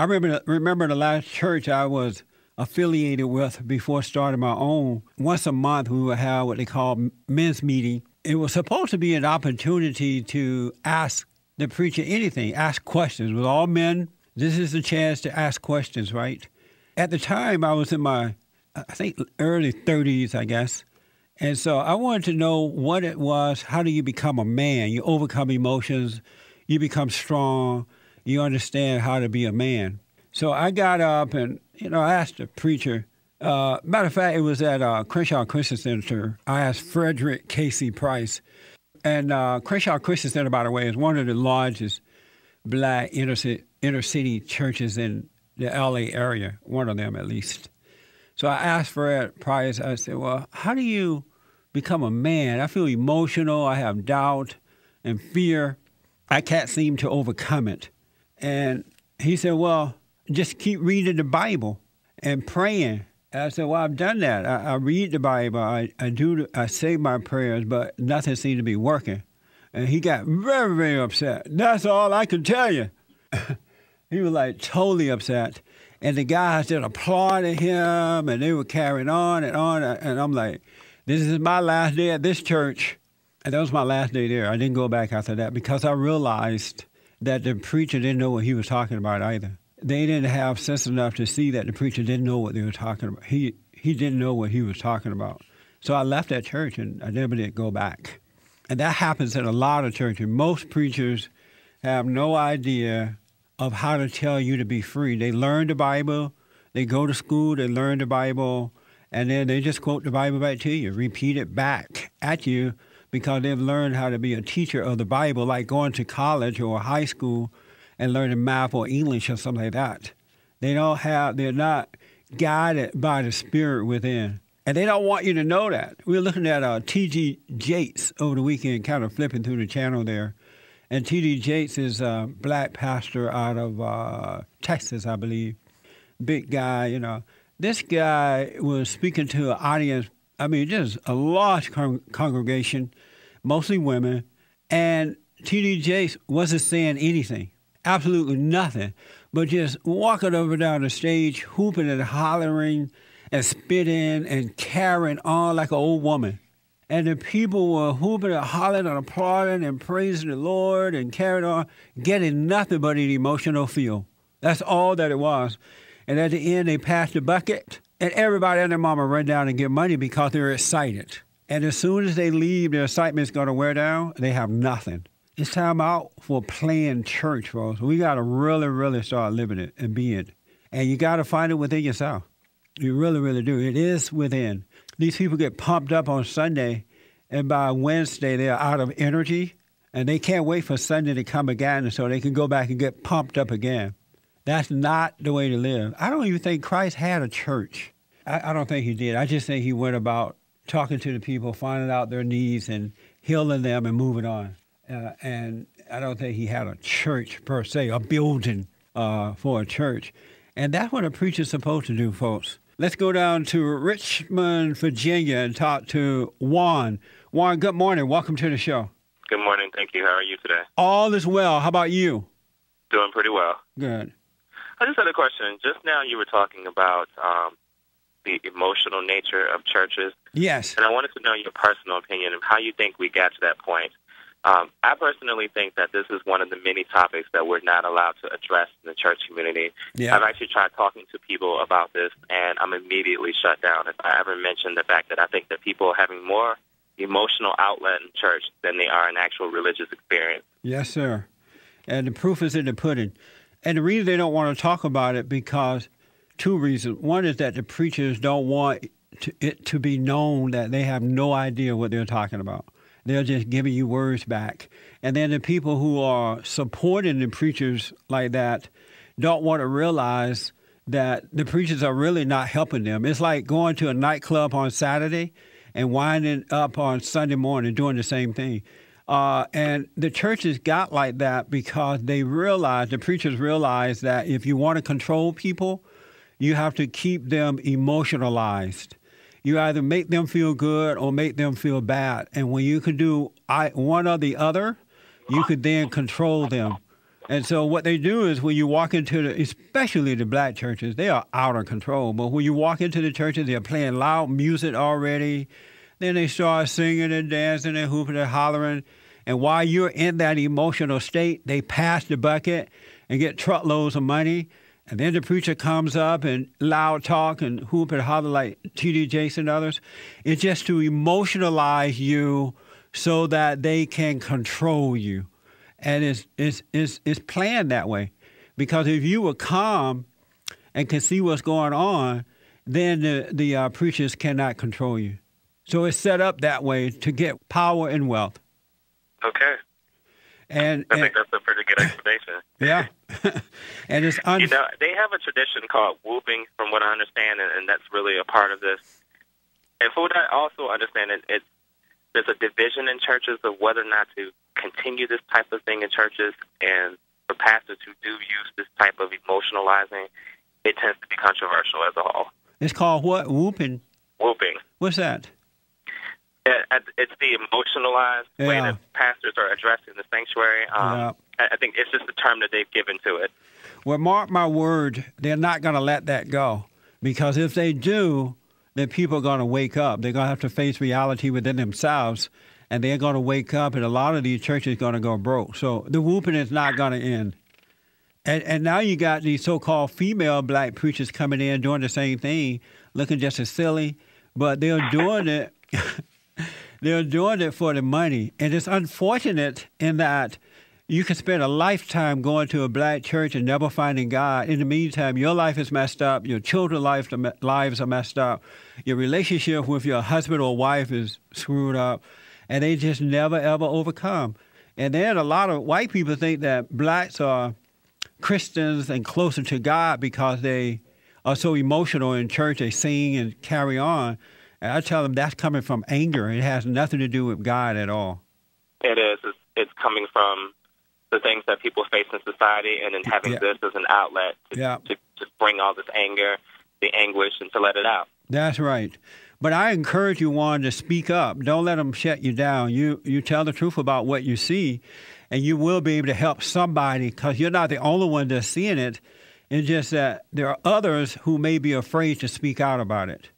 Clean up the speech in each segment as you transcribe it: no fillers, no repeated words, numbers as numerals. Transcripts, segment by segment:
I remember the last church I was affiliated with before starting my own. Once a month, we would have what they call men's meeting. It was supposed to be an opportunity to ask the preacher anything, ask questions. With all men, this is the chance to ask questions, right? At the time, I was in my, I think, early 30s, I guess. And so I wanted to know what it was. How do you become a man? You overcome emotions. You become strong. You understand how to be a man. So I got up and, I asked the preacher. Matter of fact, it was at Crenshaw Christian Center. I asked Frederick Casey Price. And Crenshaw Christian Center, by the way, is one of the largest black inner city churches in the L.A. area, one of them at least. So I asked Fred Price, I said, well, how do you become a man? I feel emotional. I have doubt and fear. I can't seem to overcome it. And he said, well, just keep reading the Bible and praying. And I said, well, I've done that. I read the Bible. I say my prayers, but nothing seemed to be working. And he got very, very upset. That's all I can tell you. He was like totally upset. And the guys just applauded him, and they were carrying on. And I'm like, this is my last day at this church. And that was my last day there. I didn't go back after that because I realized that the preacher didn't know what he was talking about either. They didn't have sense enough to see that the preacher didn't know what they were talking about. He didn't know what he was talking about. So I left that church, and I never did go back. And that happens in a lot of churches. Most preachers have no idea of how to tell you to be free. They learn the Bible, they go to school, they learn the Bible, and then they just quote the Bible back to you, repeat it back at you because they've learned how to be a teacher of the Bible, like going to college or high school and learning math or English or something like that. They're not guided by the Spirit within. And they don't want you to know that. We were looking at T.D. Jakes over the weekend, kind of flipping through the channel there. And T.D. Jakes is a black pastor out of Texas, I believe. Big guy, This guy was speaking to an audience, just a large congregation, mostly women. And T.D. Jakes wasn't saying anything, absolutely nothing, but just walking over down the stage, hooping and hollering and spitting and carrying on like an old woman. And the people were hooping and hollering and applauding and praising the Lord and carrying on, getting nothing but an emotional feel. That's all that it was. And at the end, they passed the bucket, and everybody and their mama run down and get money because they're excited. And as soon as they leave, their excitement's going to wear down. They have nothing. It's time out for playing church, folks. We got to really, really start living it and being it. And you got to find it within yourself. You really, really do. It is within. These people get pumped up on Sunday, and by Wednesday, they're out of energy, and they can't wait for Sunday to come again so they can go back and get pumped up again. That's not the way to live. I don't even think Christ had a church. I don't think he did. I just think he went about talking to the people, finding out their needs, and healing them and moving on. And I don't think he had a church per se, a building for a church. And that's what a preacher's supposed to do, folks. Let's go down to Richmond, Virginia, and talk to Juan. Juan, good morning. Welcome to the show. Good morning. Thank you. How are you today? All is well. How about you? Doing pretty well. Good. I just had a question. Just now you were talking about the emotional nature of churches. Yes. And I wanted to know your personal opinion of how you think we got to that point. I personally think that this is one of the many topics that we're not allowed to address in the church community. Yeah. I've actually tried talking to people about this, and I'm immediately shut down if I ever mention the fact that I think that people are having more emotional outlet in church than they are in actual religious experience. Yes, sir. And the proof is in the pudding. And the reason they don't want to talk about it because two reasons. One is that the preachers don't want it to be known that they have no idea what they're talking about. They're just giving you words back. And then the people who are supporting the preachers like that don't want to realize that the preachers are really not helping them. It's like going to a nightclub on Saturday and winding up on Sunday morning doing the same thing. And the churches got like that because the preachers realized that if you want to control people, you have to keep them emotionalized. You either make them feel good or make them feel bad. And when you can do one or the other, you could then control them. And so what they do is when you walk into especially the black churches, they are out of control. But when you walk into the churches, they're playing loud music already. Then they start singing and dancing and hooping and hollering. And while you're in that emotional state, they pass the bucket and get truckloads of money. And then the preacher comes up and loud talk and hoop and holler like T.D. Jakes and others. It's just to emotionalize you so that they can control you. And it's planned that way. Because if you were calm and can see what's going on, then the preachers cannot control you. So it's set up that way to get power and wealth. Okay. And I think that's a pretty good explanation. Yeah. And it's they have a tradition called whooping, from what I understand, and that's really a part of this. And from what I also understand, there's a division in churches of whether or not to continue this type of thing in churches, and for pastors who do use this type of emotionalizing, it tends to be controversial as a whole. It's called what? Whooping? Whooping. What's that? It's the emotionalized way that pastors are addressing the sanctuary. I think it's just the term that they've given to it. Well, mark my word, they're not going to let that go. Because if they do, then people are going to wake up. They're going to have to face reality within themselves, and they're going to wake up, and a lot of these churches are going to go broke. So the whooping is not going to end. And now you got these so-called female black preachers coming in doing the same thing, looking just as silly, but they're doing it. They're doing it for the money. And it's unfortunate in that you can spend a lifetime going to a black church and never finding God. In the meantime, your life is messed up. Your children's lives are messed up. Your relationship with your husband or wife is screwed up. And they just never, ever overcome. And then a lot of white people think that blacks are Christians and closer to God because they are so emotional in church. They sing and carry on. And I tell them that's coming from anger. It has nothing to do with God at all. It is. It's coming from the things that people face in society, and then having this as an outlet to bring all this anger, the anguish, and to let it out. That's right. But I encourage you, Juan, to speak up. Don't let them shut you down. You tell the truth about what you see, and you will be able to help somebody, because you're not the only one that's seeing it. It's just that there are others who may be afraid to speak out about it.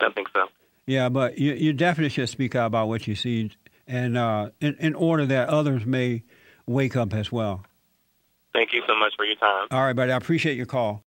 I think so. Yeah, but you definitely should speak out about what you see, and in order that others may wake up as well. Thank you so much for your time. All right, buddy. I appreciate your call.